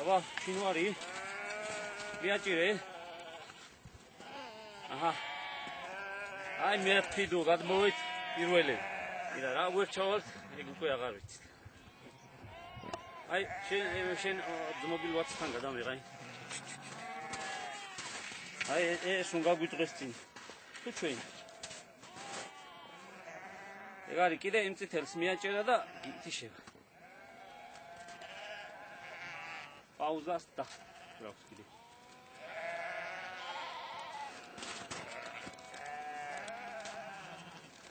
აბა, ჩინვარი. მიაჭირე. აჰა. აი მე ფიდო გადმოვით პირველი. ირა რა ვერჩავთ, ეგ უკვე აღარ ვიცით. აი შენ მობილ ვატსთან გადამიღაი. აი ეს უნდა გაგვიწეს წინ. თუ ჩვენ. ეგ არის კიდე იმ წითელს მიაჭერა და ითიშება. პაუზას და რავს კიდე.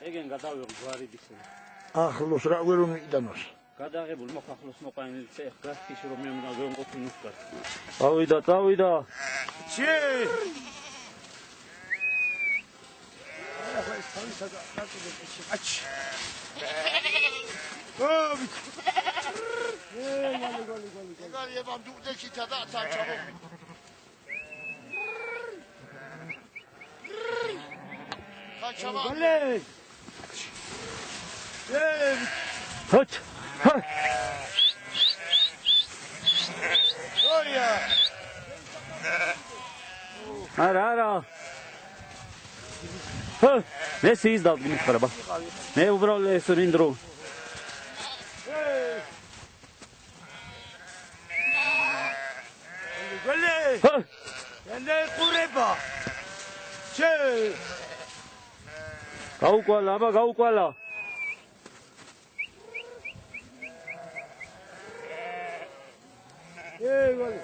ეგენ გადავიღო გვარიდისე. ახლოს რა ვერ უმიდანოს. გადაღებული მოხახლოს მოყანილი წეხ გასტის რომ მე უნდა ვემყოფი ნუსკარ. წავიდა. ჩი! აჩ. ობი. გალი. ეგარი ებამ დუქდეში და თან ჩამოვი. თან ჩამოვი. ჰოთ. ოია. არა. მე სის დავდგინე ხარაბა. მე უბრალოდ ეს რინდრო. ენე ყურება. ჩე. გაუკვალა. გალი.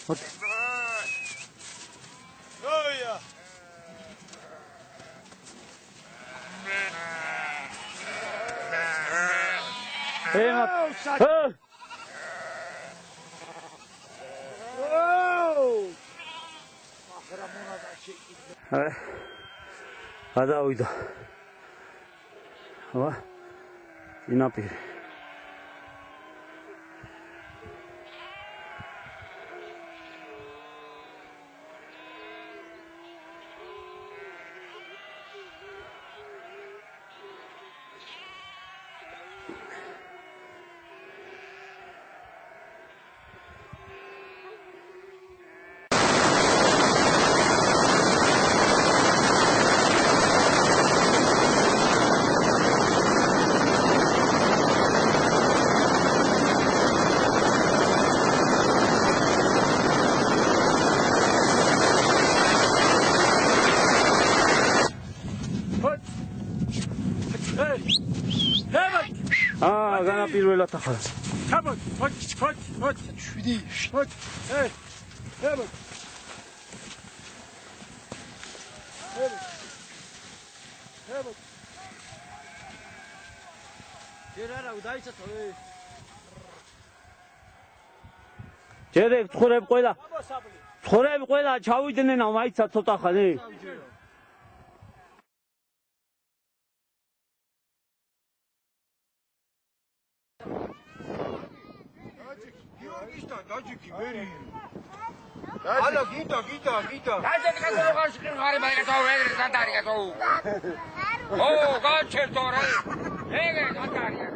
What? Oh yeah. Hey, გადავიდა. აბა, ინაპირე. განაპირველად ახლა. ჩამოთ, მოდი. შვიდი. მოდი. ემოთ. ჯერარა დაიცათო. ჯერე ცხურებ ყველა ჩავიდნენ მაიცა ცოტა ხანი. დაჯიკი ვერი. ალა გიტა. დაჯიკი გასულღარში ხარი მაგათო ეგრე სანდარიგათო. ო, გაჩერტო რა. ეგრე სანდარიგა.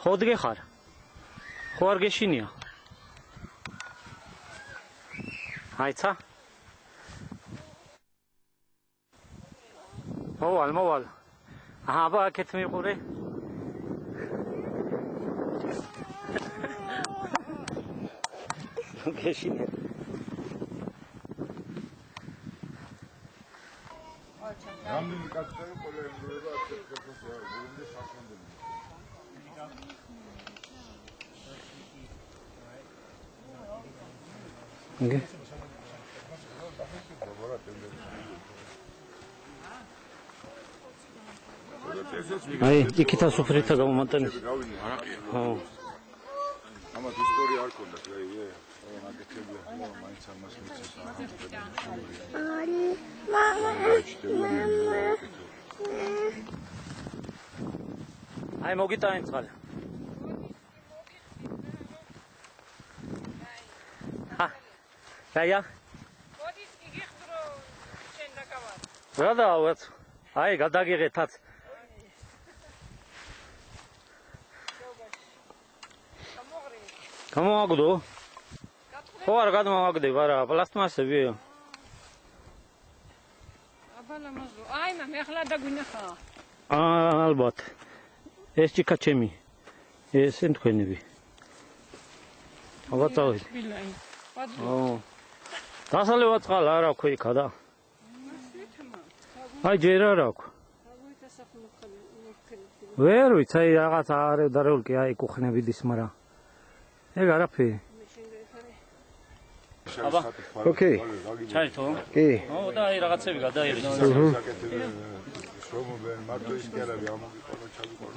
ხოდგე ხარ? ხო არ გეშინია? აიცა? მოვალ. აბა აქეთ მიყურე. გეშინია. რამდენი კაცები ყველა ემგროება აქეთ გასულია, გუნდი სახმანდელი. Okay. აი, იქით ასუფრითა გამომატანეს. ხო. ამათ ისტორია არ ქონდა, აი, აკეთებია, მაინც ამას მიცეს. აი, მოგიტანე წყალი. რაია? მოდით იგიხდრო შენ დაკავარ. რა დავაც? აი, გადაგიღეთაც. გამოგდო? ხო არ გადმოვაგდებ, არა, პლასტმასებია. აბალა მაზო. აი, მე ახლა დაგვინახა. ალბათ. ეს ჭიქა ჩემი. ესენ თქვენები. ალბათ წავიდე. ბილაი. ო. დასალევად წყალ არ აქვს იქა და. აი ჯერ არ აქვს. ვერ ვიცი, აი რაღაც არევდარეულკი აი კუხნებიდის, მაგრამ ეგ არაფერი. აბა, ოკეი. ჩაითო? კი. ო და აი რაღაცები გადაიღეს. შრომობენ მარტო ის კი არა ამოგიყოლო ჩაგიყოლო.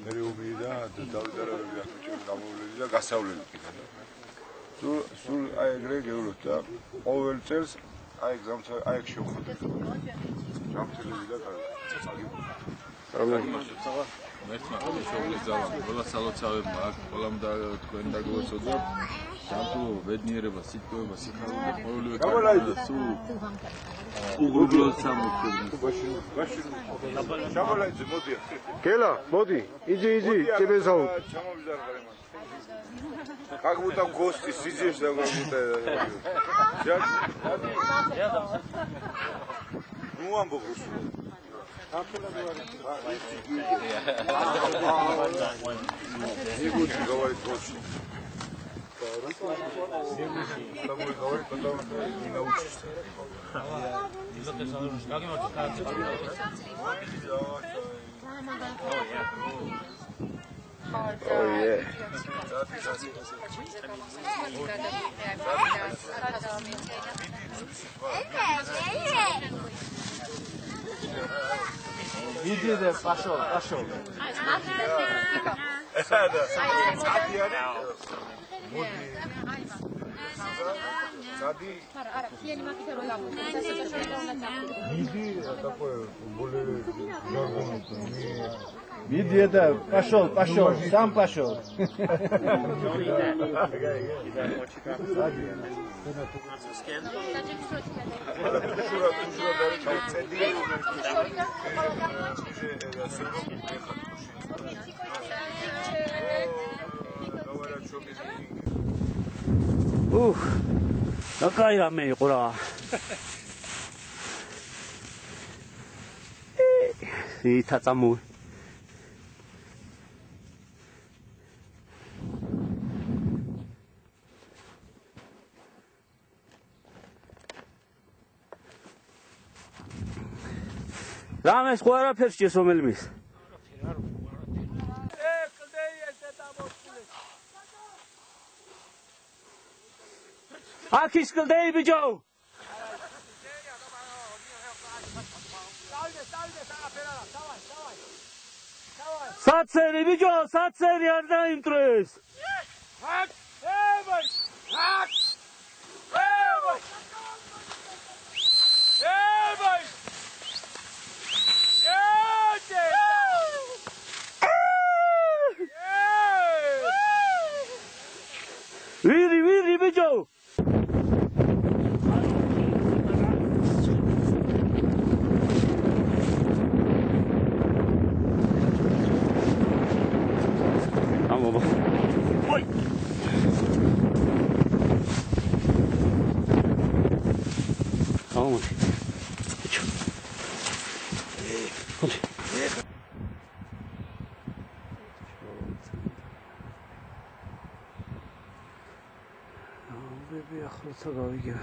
მე უმი და დავიდარები აქ გამოვლენილი და გასავლელი კიდე. სულ აი ეგრე გეულოთ და ყოველ წელს აი გზამცა აი ეგ შევხვდით. ჯამთელები და კარგი. მერტმა შოულის ძალა, ყველა სალოცავებმა აქ, ყველამ და თქვენ დაგვეცოდოთ. სამთო ბედნიერება, სიტყვება, სიხარული და ყოველივე კარგია. სულ უგრუბროს სამოქებთ. შაბალაიძე მოდი. გელა, მოდი. იძი, ჭებესაო. ჩამოვიზარღარე მას. Как будто в гости сидишь, да, как будто... Ну, вам попрошу. Не будем говорить точно. С тобой говорить, потом не научишься. Oh yeah. Видите, пошел. Иди это, пошел, сам пошел. Ух, какая раме იყო რა. Ისა წამოვე. რამეს ხო არაფერს ჭირს რომელიმის? აქ ის კლდეი ბიჭო. საცერი ბიჭო, საცერი არ დაიმტრეს. ვირი ბიჭო. ამობა. ой. ამოდი. ბიჭო. მოდი. ბები ახლოცა გავიგე.